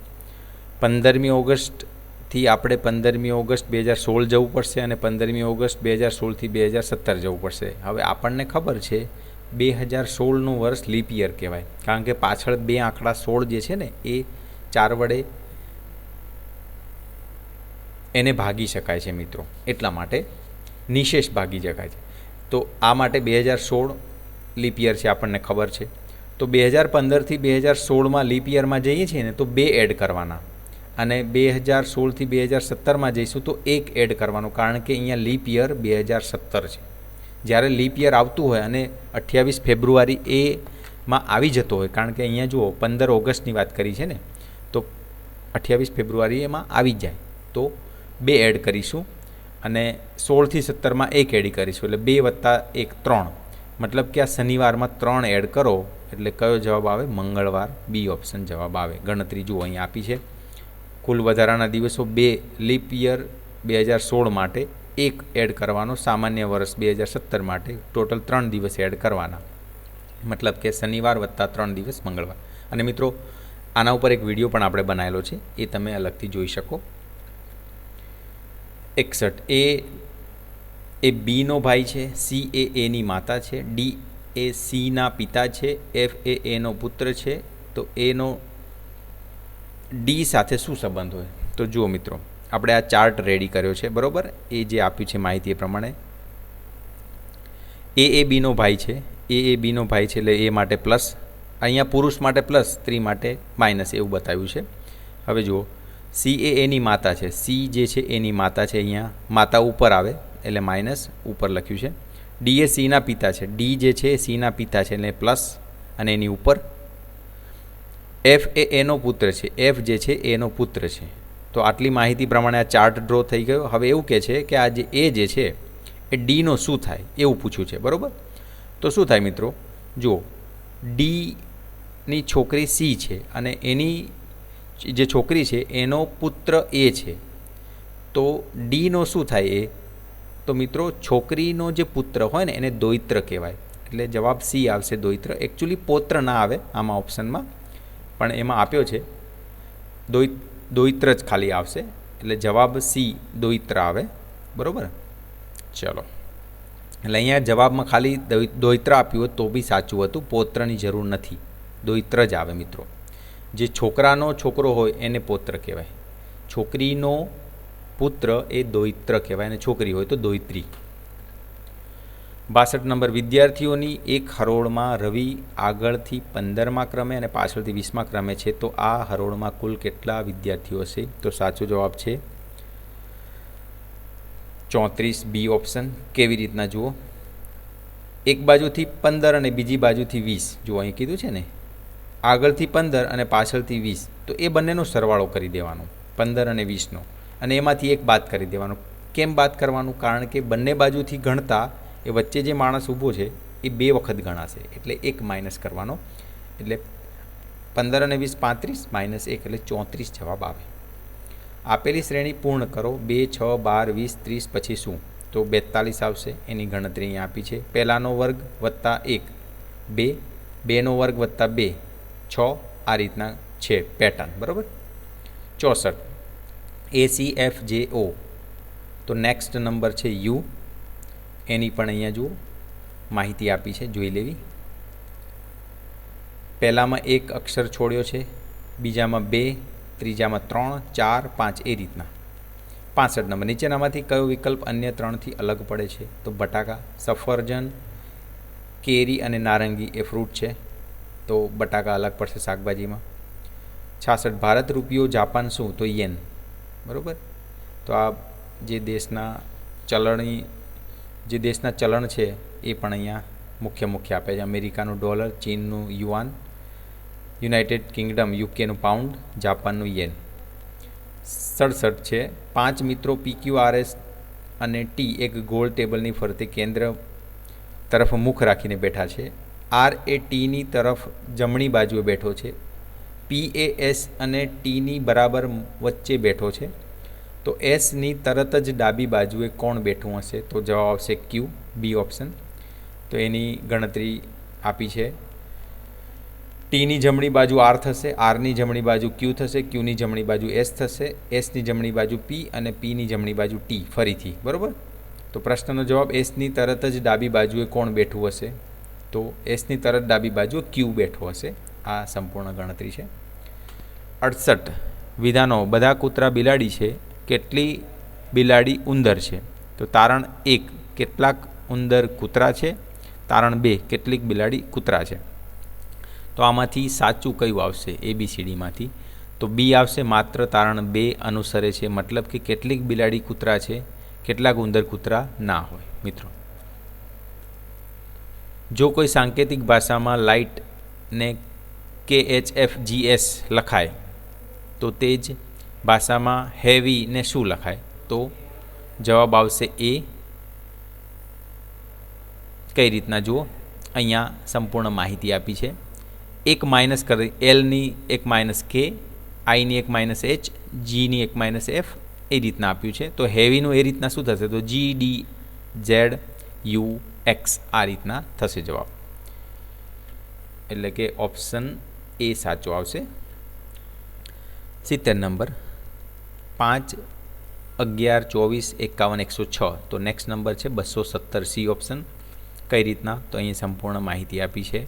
Speaker 1: 15મી ઓગસ્ટથી આપણે 15મી ઓગસ્ટ 2016 જવું પડશે અને 15મી ઓગસ્ટ 2016થી 2017 જવું પડશે. હવે આપણને ખબર છે 2016નું વર્ષ લીપ યર કહેવાય, કારણ કે પાછળ બે આંકડા 16 જે છે ને એ 4 વડે એને ભાગી શકાય છે મિત્રો, એટલા માટે નિશેષ ભાગી શકાય છે. તો આ માટે 2016 લીપ યર છે, આપણને ખબર છે. તો 2015થી 2016માં લીપ યરમાં જઈએ છીએ ને તો 2 એડ કરવાના, અને 2016થી 2017માં જઈશું તો 1 એડ કરવાનું, કારણ કે અહીંયા લીપ યર 2017 છે. જ્યારે લીપ યર આવતું હોય અને 28 ફેબ્રુઆરી એમાં આવી જતો હોય, કારણ કે અહીંયા જુઓ 15 ઓગસ્ટની વાત કરી છે ને, તો 28 ફેબ્રુઆરી એમાં આવી જાય તો 2 એડ કરીશું, અને 16થી 17માં 1 એડ કરીશું, એટલે 2 + 1 3, મતલબ કે આ શનિવારમાં 3 એડ કરો એટલે કયો જવાબ આવે? મંગળવાર, બી ઓપ્શન જવાબ આવે. ગણતરી જુઓ અહીં આપી છે. કુલ વધારાના દિવસો 2 લીપ યર 2016 માટે 1 એડ કરવાનો, સામાન્ય વર્ષ 2017 માટે ટોટલ 3 દિવસ એડ કરવાના, મતલબ કે શનિવાર + 3 દિવસ મંગળવાર. અને મિત્રો આના ઉપર એક વિડીયો પણ આપણે બનાવેલો છે, એ તમે અલગથી જોઈ શકો. 61, એ બીનો ભાઈ છે, સી એ એની માતા છે, ડી એ સીના પિતા છે, એફ એ એનો પુત્ર છે, તો એનો ડી સાથે શું સંબંધ હોય? તો જુઓ મિત્રો, આપણે આ ચાર્ટ રેડી કર્યો છે, બરાબર. એ જે આપ્યું છે માહિતી એ પ્રમાણે એ બીનો ભાઈ છે, એ બીનો ભાઈ છે એટલે એ માટે પ્લસ, અહીંયા પુરુષ માટે પ્લસ, સ્ત્રી માટે માઇનસ એવું બતાવ્યું છે. હવે જુઓ, સી એની માતા છે, સી જે છે એની માતા છે, અહીંયા માતા ઉપર આવે એટલે માઇનસ ઉપર લખ્યું છે. ડી એ સીના પિતા છે, ડી જે છે એ સીના પિતા છે એટલે પ્લસ અને એની ઉપર. એફ એ એનો પુત્ર છે, એફ જે છે એનો પુત્ર છે. તો આટલી માહિતી પ્રમાણે આ ચાર્ટ ડ્રો થઈ ગયો. હવે એવું કહે છે કે આ જે છે એ ડીનો શું થાય એવું પૂછ્યું છે, બરાબર. તો શું થાય મિત્રો, જુઓ, ડીની છોકરી સી છે અને એની જે છોકરી છે એનો પુત્ર એ છે. તો ડીનો શું થાય એ? તો મિત્રો છોકરીનો જે પુત્ર હોય ને એને દોહિત્ર કહેવાય. એટલે જવાબ સી આવશે, દોહિત્ર. એકચ્યુઅલી પૌત્ર ના આવે આમાં ઓપ્શનમાં, પણ એમાં આપ્યો છે દોહિત્ર જ ખાલી આવશે, એટલે જવાબ સી દોહિત્ર આવે, બરાબર. ચલો, એટલે અહીંયા જવાબમાં ખાલી દોહિત્ર આપ્યું હોત તો બી સાચું હતું, પૌત્રની જરૂર નથી, દોહિત્ર જ આવે મિત્રો. જે છોકરાનો છોકરો હોય એને પૌત્ર કહેવાય, છોકરીનો પુત્ર એ દોહિત્ર કહેવાય, અને છોકરી હોય તો દોહિત્રી. 62 નંબર, વિદ્યાર્થીઓની એક હરોળમાં રવિ આગળથી 15મા ક્રમે અને પાછળથી 20મા ક્રમે છે, તો આ હરોળમાં કુલ કેટલા વિદ્યાર્થીઓ હશે? તો સાચો જવાબ છે 34, બી ઓપ્શન. કેવી રીતના જુઓ, એક બાજુથી 15 અને બીજી બાજુથી 20, જુઓ અહીં કીધું છે ને આગળથી 15 અને પાછળથી 20, તો એ બંનેનો સરવાળો કરી દેવાનો 15 અને 20નો, અને એમાંથી એક બાદ કરી દેવાનો. કેમ બાદ કરવાનું? કારણ કે બંને બાજુથી ગણતા એ વચ્ચે જે માણસ ઊભો છે એ 2 વખત ગણાશે, એટલે એક માઇનસ કરવાનો. એટલે 15 અને 20 35 માઇનસ 1 એટલે 34 જવાબ આવે. આપેલી શ્રેણી પૂર્ણ કરો, 2, 6, 12, 20, 30 પછી શું? તો 42 આવશે. એની ગણતરી અહીંયા આપી છે. પહેલાનો વર્ગ વત્તા 1 2, 2નો વર્ગ વત્તા 2 6, આ રીતના છે પેટર્ન, બરાબર. 64, ACFJO, તો નેક્સ્ટ નંબર છે યુ. એની પણ અહીંયા જુઓ માહિતી આપી છે, જોઈ લેવી. પહેલામાં 1 અક્ષર છોડ્યો છે, બીજામાં 2, ત્રીજામાં 3, 4, 5 એ રીતના. 65 નંબર, નીચેનામાંથી કયો વિકલ્પ અન્ય 3થી અલગ પડે છે? તો બટાકા, સફરજન, કેરી અને નારંગી એ ફ્રૂટ છે, તો બટાકા અલગ પડશે શાકભાજીમાં. 66, ભારત રૂપિયો, જાપાન શું? તો યેન, બરાબર. તો આ જે દેશના ચલણ છે એ પણ અહીંયા મુખ્ય આપે છે. અમેરિકાનું ડોલર, ચીનનું યુઆન, યુનાઇટેડ કિંગડમ યુકેનું પાઉન્ડ, જાપાનનું યેન. 67 છે, 5 મિત્રો PQRS અને ટી એક ગોળ ટેબલની ફરતે કેન્દ્ર તરફ મુખ રાખીને બેઠા છે. આર એ ટીની તરફ જમણી બાજુએ બેઠો છે, PAS અને ટીની બરાબર વચ્ચે બેઠો છે, તો એસની તરત જ ડાબી બાજુએ કોણ બેઠું હશે? તો જવાબ આવશે ક્યુ, બી ઓપ્શન. તો એની ગણતરી આપી છે. ટીની જમણી બાજુ આર થશે, આરની જમણી બાજુ ક્યુ થશે, ક્યુની જમણી બાજુ એસ થશે, એસની જમણી બાજુ પી અને પીની જમણી બાજુ ટી ફરીથી, બરાબર. તો પ્રશ્નનો જવાબ એસની તરત જ ડાબી બાજુએ કોણ બેઠું હશે? તો એસની તરત ડાબી બાજુએ ક્યુ બેઠો હશે. આ સંપૂર્ણ ગણતરી છે. 68, વિધાનો, બધા કૂતરા બિલાડી છે, કેટલી બિલાડી ઉંદર છે? તો તારણ 1, કેટલાક ઉંદર કૂતરા છે. તારણ 2, કેટલીક બિલાડી કૂતરા છે. તો આમાંથી સાચું કયું આવશે ABCDમાંથી? તો બી આવશે, માત્ર તારણ 2 અનુસરે છે, મતલબ કે કેટલીક બિલાડી કૂતરા છે, કેટલાક ઉંદર કૂતરા ના હોય. મિત્રો, જો કોઈ સાંકેતિક ભાષામાં લાઇટને KHFGS લખાય તો તે જ ભાષામાં હેવીને શું લખાય? તો જવાબ આવશે એ. કઈ રીતના જુઓ, અહીંયા સંપૂર્ણ માહિતી આપી છે. એક માઇનસ કરી, એલની એક માઇનસ કે, આઈની એક માઇનસ એચ, જીની એક માઇનસ એફ, એ રીતના આપ્યું છે. તો હેવીનું એ રીતના શું થશે? તો GDZUX, આ રીતના થશે જવાબ. એટલે કે ઓપ્શન એ સાચો આવશે. 70 નંબર, 5, 11, 24, 51, 106, તો નેક્સ્ટ નંબર છે 217, સી ઓપ્શન. કઈ રીતના? તો અહીં સંપૂર્ણ માહિતી આપી છે.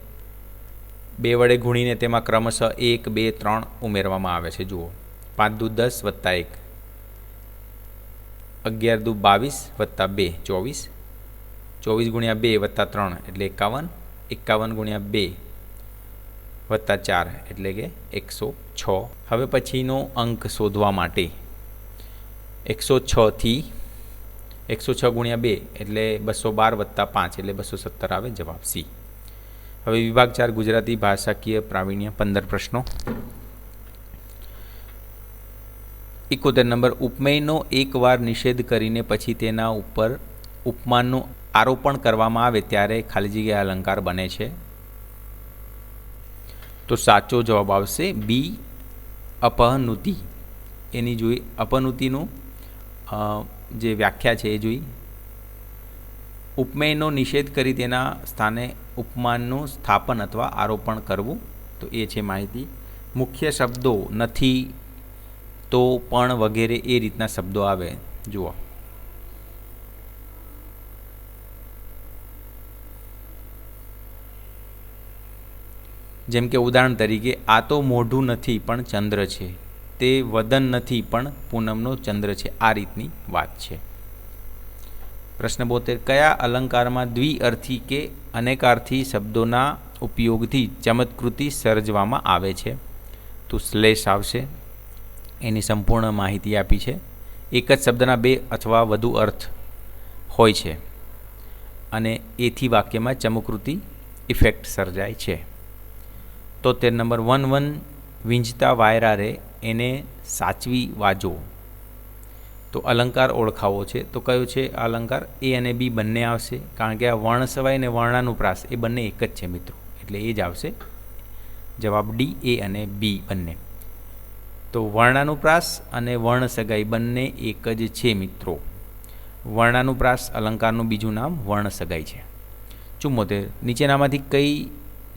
Speaker 1: 2 વડે ગુણીને તેમાં ક્રમશઃ 1, 2, 3 ઉમેરવામાં આવે છે. જુઓ, 5 દુ 10 વત્તા 1, 11 દુ 22 વત્તા 2 24, 24 ગુણ્યા 2 વત્તા 3 એટલે 51, 51 ગુણ્યા 2 વત્તા 4 એટલે કે 106. હવે પછીનો અંક શોધવા માટે 106 થી 106 ગુણ્યા 2 એટલે 212 વત્તા 5 એટલે 217 આવે જવાબ સી. હવે વિભાગ 4 ગુજરાતી ભાષાકીય પ્રાવીણ્ય 15 પ્રશ્નો. 71 નંબર, ઉપમેયનો એકવાર નિષેધ કરીને પછી તેના ઉપર ઉપમાનનું આરોપણ કરવામાં આવે ત્યારે ખાલી જગ્યા અલંકાર બને છે. તો સાચો જવાબ આવશે બી અપહનુતિ. એની જોઈ અપહનુતિનું જે વ્યાખ્યા છે એ જોઈ. ઉપમેયનો નિષેધ કરી તેના સ્થાને ઉપમાનનું સ્થાપન અથવા આરોપણ કરવું, તો એ છે માહિતી. મુખ્ય શબ્દો નથી, તો, પણ વગેરે એ રીતના શબ્દો આવે. જુઓ, જેમ કે ઉદાહરણ તરીકે, આ તો મોઢું નથી પણ ચંદ્ર છે, તે વદન નથી પણ પૂનમનો ચંદ્ર છે. આ રીતની વાત છે. પ્રશ્ન 72, કયા અલંકારમાં દ્વિઅર્થી કે અનેકાર્થી શબ્દોના ઉપયોગથી ચમત્કૃતિ સર્જવામાં આવે છે? તો શ્લેષ આવશે. એની સંપૂર્ણ માહિતી આપી છે. એક જ શબ્દના બે અથવા વધુ અર્થ હોય છે અને એથી વાક્યમાં ચમત્કૃતિ ઇફેક્ટ સર્જાય છે. 73 નંબર, વન વન વીંઝતા વાયરા રે એને સાચવી વાજો. તો અલંકાર ઓળખાવો છે. તો કયો છે આ અલંકાર? એ અને બી બંને આવશે, કારણ કે આ વર્ણસવાય અને વર્ણાનુપ્રાસ એ બંને એક જ છે મિત્રો, એટલે એ જ આવશે જવાબ ડી, એ અને બી બંને. તો વર્ણાનુપ્રાસ અને વર્ણસગાઈ બંને એક જ છે મિત્રો. વર્ણાનુપ્રાસ અલંકારનું બીજું નામ વર્ણસગાઈ છે. 74, નીચેનામાંથી કઈ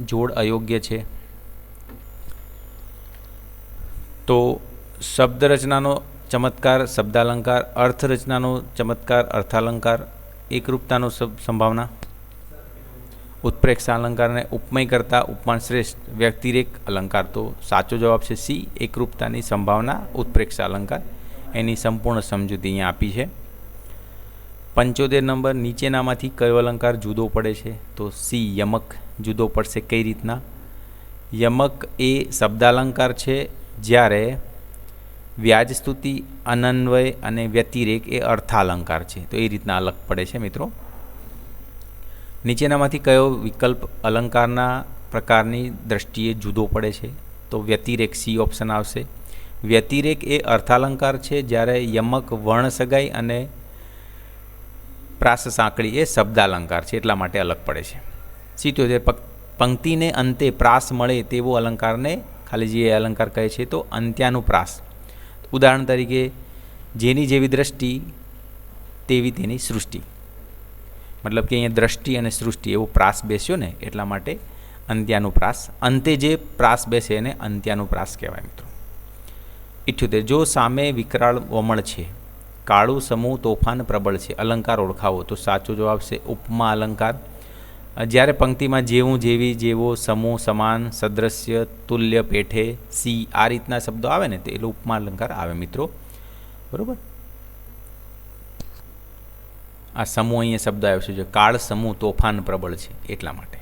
Speaker 1: જોડ અયોગ્ય છે? તો શબ્દરચનાનો ચમત્કાર શબ્દાલંકાર, અર્થરચનાનો ચમત્કાર અર્થાલંકાર, એકરૂપતાનો સંભાવના ઉત્પ્રેક્ષા અલંકાર અને ઉપમય કરતા ઉપમાન શ્રેષ્ઠ વ્યક્તિરેક અલંકાર. તો સાચો જવાબ છે સી, એકરૂપતાની સંભાવના ઉત્પ્રેક્ષા અલંકાર. એની સંપૂર્ણ સમજૂતી અહીંયા આપી છે. 75 નંબર, નીચેનામાંથી કયો અલંકાર જુદો પડે છે? તો સી, યમક જુદો પડશે. કઈ રીતના? યમક એ શબ્દાલંકાર છે, જ્યારે વ્યાજસ્તુતિ, અનન્વય અને વ્યતિરેક એ અર્થાલંકાર છે. તો એ રીતના અલગ પડે છે મિત્રો. નીચેનામાંથી કયો વિકલ્પ અલંકારના પ્રકારની દ્રષ્ટિએ જુદો પડે છે? તો વ્યતિરેક, સી ઓપ્શન આવશે. વ્યતિરેક એ અર્થાલંકાર છે, જ્યારે યમક, વર્ણસગાઈ અને પ્રાસ સાંકળી એ શબ્દાલંકાર છે, એટલા માટે અલગ પડે છે. 77, પંક્તિને અંતે પ્રાસ મળે તેવો અલંકારને ખાલી જે અલંકાર કહે છે તો અંત્યાનુપ્રાસ. ઉદાહરણ તરીકે, જેની જેવી દ્રષ્ટિ તેવી તેની સૃષ્ટિ. મતલબ કે અહીંયા દ્રષ્ટિ અને સૃષ્ટિ એવો પ્રાસ બેસ્યો ને, એટલા માટે અંત્યાનુપ્રાસ. અંતે જે પ્રાસ બેસે એને અંત્યાનુપ્રાસ કહેવાય મિત્રો. 78, જો સામે વિકરાળ વમળ છે, કાળું સમૂહ તોફાન પ્રબળ છે, અલંકાર ઓળખાવો. તો સાચો જવાબ છે ઉપમા અલંકાર. જ્યારે પંક્તિમાં જેવું, જેવી, જેવો, સમૂહ, સમાન, સદૃશ્ય, તુલ્ય, પેઠે, સી આ રીતના શબ્દો આવે ને, તે એટલે ઉપમા અલંકાર આવે મિત્રો. બરાબર. આ સમૂહ અહીંયા શબ્દ આવ્યો છે, કાળ સમૂહ તોફાન પ્રબળ છે, એટલા માટે.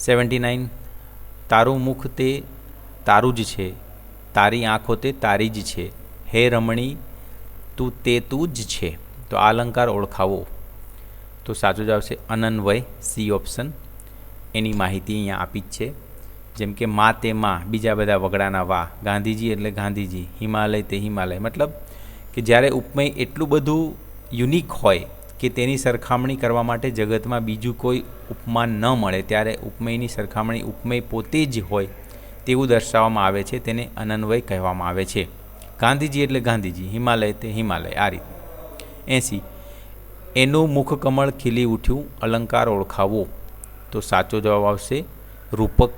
Speaker 1: 79, તારું મુખ તે તારું જ છે, તારી આંખો તે તારી જ છે, હે રમણી તું તે તું જ છે. તો આ અલંકાર ઓળખાવો. તો સાચો જવાબ છે અનન્વય, સી ઓપ્શન. એની માહિતી અહીંયા આપી જ છે. જેમ કે મા તે મા, બીજા બધા વગડાના વા, ગાંધીજી એટલે ગાંધીજી, હિમાલય તે હિમાલય. મતલબ કે જ્યારે ઉપમેય એટલું બધું યુનિક હોય કે તેની સરખામણી કરવા માટે જગતમાં બીજું કોઈ ઉપમાન ન મળે, ત્યારે ઉપમેયની સરખામણી ઉપમેય પોતે જ હોય તેવું દર્શાવવામાં આવે છે, તેને અનન્વય કહેવામાં આવે છે. ગાંધીજી એટલે ગાંધીજી, હિમાલય તે હિમાલય, આ રીતે. 80, એનું મુખકમળ ખીલી ઉઠ્યું, અલંકાર ઓળખાવો. તો સાચો જવાબ આવશે રૂપક.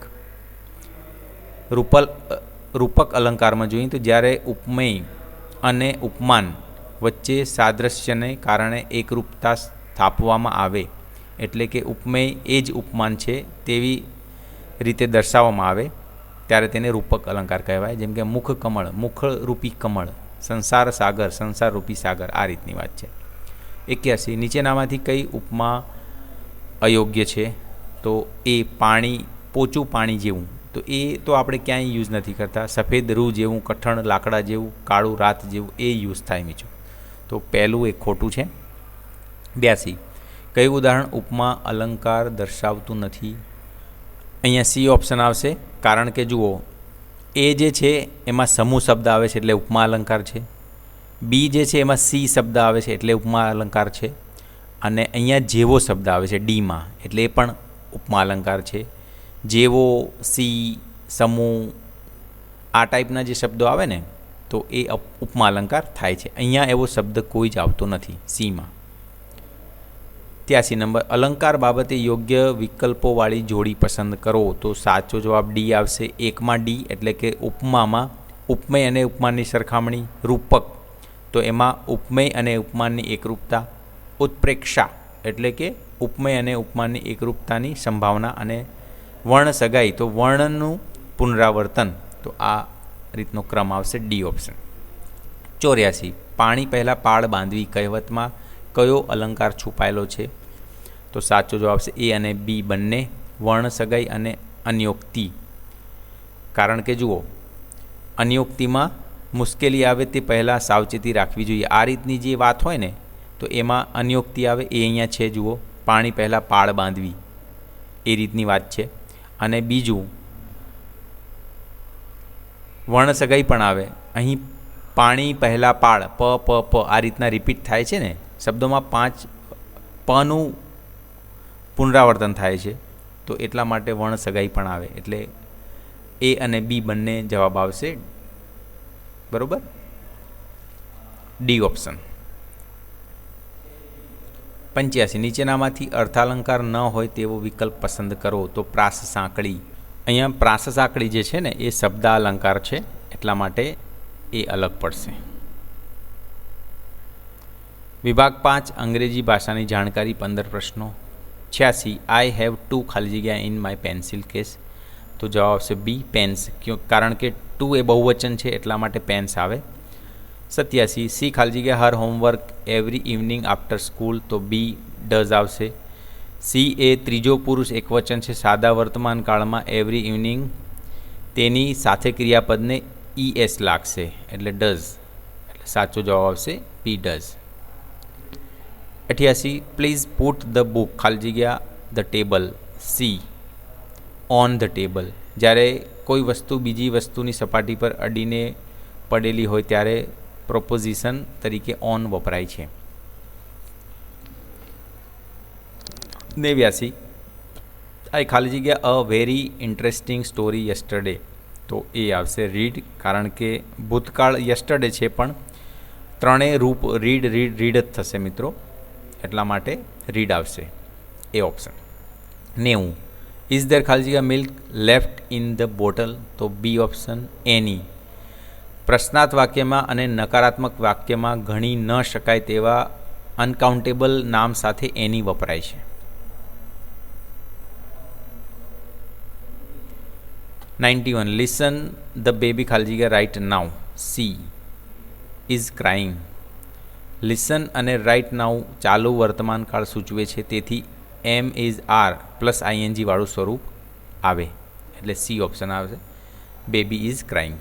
Speaker 1: રૂપક અલંકારમાં જોઈએ તો જ્યારે ઉપમેય અને ઉપમાન વચ્ચે સાદ્રશ્યને કારણે એકરૂપતા સ્થાપવામાં આવે, એટલે કે ઉપમેય એ જ ઉપમાન છે તેવી રીતે દર્શાવવામાં આવે, ત્યારે તેને રૂપક અલંકાર કહેવાય. જેમ કે મુખ કમળ, મુખરૂપી કમળ, સંસાર સાગર, સંસારરૂપી સાગર, આ રીતની વાત છે. 81 નીચેનામાંથી કઈ ઉપમા અયોગ્ય છે? તો એ પાણી, પોચું પાણી જેવું. તો એ તો આપણે ક્યાંય યુઝ નથી કરતા. સફેદ રૂ જેવું, કઠણ લાકડા જેવું, કાળું રાત જેવું, એ યુઝ થાય મિત્રો. તો પહેલું એક ખોટું છે. 82 કયું ઉદાહરણ ઉપમા અલંકાર દર્શાવતું નથી? અહીંયા સી ઓપ્શન આવશે, કારણ કે જુઓ એ જે છે એમાં સમૂહ શબ્દ આવે છે એટલે ઉપમા અલંકાર છે. બી જે છે એમાં સી શબ્દ આવે છે એટલે ઉપમા અલંકાર છે. અને અહીંયા જેવો શબ્દ આવે છે ડીમાં એટલે એ પણ ઉપમા અલંકાર છે. જેવો, સી, સમૂહ, આ ટાઈપના જે શબ્દો આવે ને તો એ ઉપમા અલંકાર થાય છે. અહીંયા એવો શબ્દ કોઈ જ આવતો નથી સીમાં. 83 નંબર અલંકાર બાબતે યોગ્ય વિકલ્પોવાળી જોડી પસંદ કરો. તો સાચો જવાબ ડી આવશે. એકમાં ડી એટલે કે ઉપમામાં ઉપમેય અને ઉપમાનની સરખામણી. રૂપક તો એમાં ઉપમેય અને ઉપમાનની એકરૂપતા. ઉત્પ્રેક્ષા એટલે કે ઉપમેય અને ઉપમાનની એકરૂપતાની સંભાવના. અને વર્ણ સગાઈ તો વર્ણનું પુનરાવર્તન. તો આ રીતનો ક્રમ આવશે, ડી ઓપ્શન. 84 પાણી પહેલાં પાળ બાંધવી કહેવતમાં કયો અલંકાર છુપાયેલો છે? તો સાચો જવાબ છે એ અને બી બંને, વર્ણ સગાઈ અને અન્યોક્તિ. કારણ કે જુઓ અન્યોક્તિમાં મુશ્કેલી આવે તે પહેલાં સાવચેતી રાખવી જોઈએ. આ રીતની જે વાત હોય ને તો એમાં અન્યોક્તિ આવે. એ અહીંયા છે જુઓ, પાણી પહેલાં પાળ બાંધવી એ રીતની વાત છે. અને બીજું વર્ણ સગાઈ પણ આવે. અહીં પાણી પહેલાં પાળ, પ પ પ આ રીતના રિપીટ થાય છે ને શબ્દોમાં, 5 પનું પુનરાવર્તન થાય છે તો એટલા માટે વર્ણ સગાઈ પણ આવે. એટલે એ અને બી બંને જવાબ આવશે, બરાબર, ડી ઓપ્શન. 85 નીચેનામાંથી અર્થાલંકાર ન હોય તેવો વિકલ્પ પસંદ કરો. તો પ્રાસ સાંકળી. અહીંયા પ્રાસ સાંકળી જે છે ને એ શબ્દાલંકાર છે એટલા માટે એ અલગ પડશે. વિભાગ 5 અંગ્રેજી ભાષાની જાણકારી 15 પ્રશ્નો. 86 આઈ હેવ 2 ખાલી જગ્યા ઇન માય પેન્સિલ કેસ. તો જવાબ આવશે બી પેન્સ, કારણ કે 2 એ બહુવચન છે એટલા માટે પેન્સ આવે. 87 સી ખાલી જગ્યા her homework every evening after school. તો બી ડઝ આવશે. સી એ ત્રીજો પુરુષ એકવચન છે સાદા વર્તમાન કાળમાં એવરી ઇવનિંગ, તેની સાથે ક્રિયાપદને ES લાગશે એટલે ડઝ, એટલે સાચો જવાબ આવશે B does. 88 please put the book ખાલી જગ્યા the table C on the table. જ્યારે કોઈ વસ્તુ બીજી વસ્તુની સપાટી પર અડીને પડેલી હોય ત્યારે પ્રોપોઝિશન તરીકે ઓન વપરાય છે. 89 આ ખાલી જગ્યા a very interesting story yesterday. તો એ આવશે રીડ, કારણ કે ભૂતકાળ યસ્ટરડે છે પણ ત્રણેય રૂપ રીડ રીડ રીડ જ થશે મિત્રો, એટલા માટે રીડ આવશે, એ ઓપ્શન. 90 ઇઝ ધેર ખાલી જગ્યા milk left in the bottle. તો બી ઓપ્શન એની. પ્રશ્નાર્થ વાક્યમાં અને નકારાત્મક વાક્યમાં ગણી ન શકાય તેવા અનકાઉન્ટેબલ નામ સાથે એની વપરાય છે. 91 લિસન ધ બેબી ખાલી જગ્યા right now C is crying. Listen અને રાઇટ નાઉ ચાલુ વર્તમાન કાળ સૂચવે છે, તેથી am is are plus ING વાળું સ્વરૂપ આવે એટલે સી ઓપ્શન આવશે, baby is crying.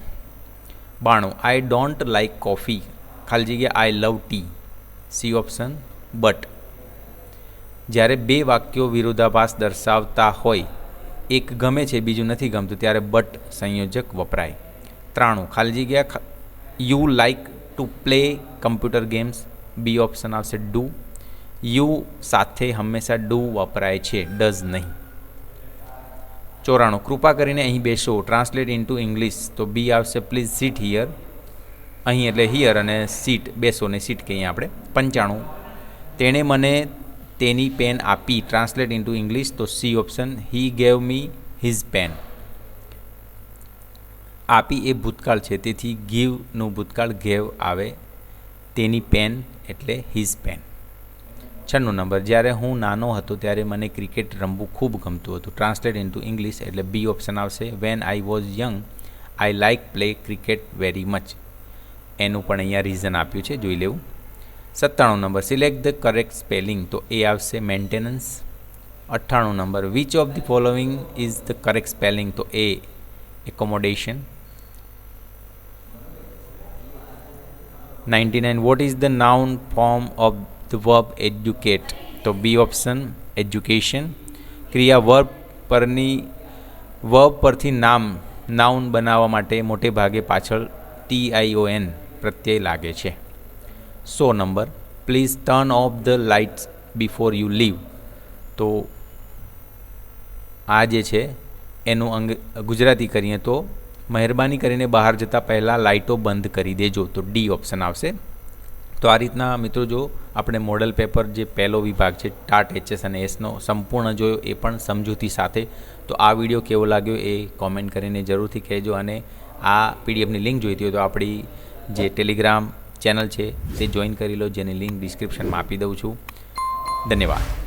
Speaker 1: 92 I don't like coffee ખાલી જગ્યા I love tea. C option but. જ્યારે બે વાક્યો વિરોધાભાસ દર્શાવતા હોય, એક ગમે છે બીજું નથી ગમતું, ત્યારે બટ સંયોજક વપરાય. 93 ખાલી જગ્યા you like to play computer games. B option આવશે ડુ. યુ સાથે હંમેશા ડુ વપરાય છે, ડઝ નહીં. 94 કૃપા કરીને અહીં બેસો ટ્રાન્સલેટ ઇન્ટુ ઇંગ્લિશ. તો બી આવશે પ્લીઝ સીટ હિયર. અહીં એટલે હિયર અને સીટ બેસો ને સીટ કહીએ આપણે. 95 તેણે મને તેની પેન આપી ટ્રાન્સલેટ ઇન્ટુ ઇંગ્લિશ. તો C option he gave me his pen. આપી એ ભૂતકાળ છે તેથી ગીવનું ભૂતકાળ ગેવ આવે, તેની પેન એટલે હિઝ પેન. 96 નંબર જ્યારે હું નાનો હતો ત્યારે મને ક્રિકેટ રમવું ખૂબ ગમતું હતું. ટ્રાન્સલેટ ઇન્ટુ ઇંગ્લિશ એટલે બી ઓપ્શન આવશે when I was young I like play cricket very much. એનું પણ અહીંયા રીઝન આપ્યું છે, જોઈ લેવું. 97 number select the correct spelling, તો એ આવશે maintenance. 98 number which of the following is the correct spelling, તો A accommodation. 99 what is the noun form of the verb educate, તો બી ઓપ્શન એજ્યુકેશન. ક્રિયા વર્બ પરથી નાઉન બનાવવા માટે મોટે ભાગે પાછળ TION પ્રત્યય લાગે છે. 100 number please turn off the lights before you leave, તો આ જે છે એનું ગુજરાતી કરીએ તો મહેરબાની કરીને બહાર જતાં પહેલાં લાઇટો બંધ કરી દેજો, તો ડી ઓપ્શન આવશે. તો આ રીતના મિત્રો જો આપણે મોડલ પેપર જે પહેલો વિભાગ છે ટાટ HS અને એસનો સંપૂર્ણ જોયો, એ પણ સમજૂતી સાથે. તો આ વિડીયો કેવો લાગ્યો એ કોમેન્ટ કરીને જરૂરથી કહેજો, અને આ PDFની લિંક જોઈતી હોય તો આપણી જે ટેલિગ્રામ ચેનલ છે તે જોઈન કરી લો, જેની લિંક ડિસ્ક્રિપ્શનમાં આપી દઉં છું. ધન્યવાદ.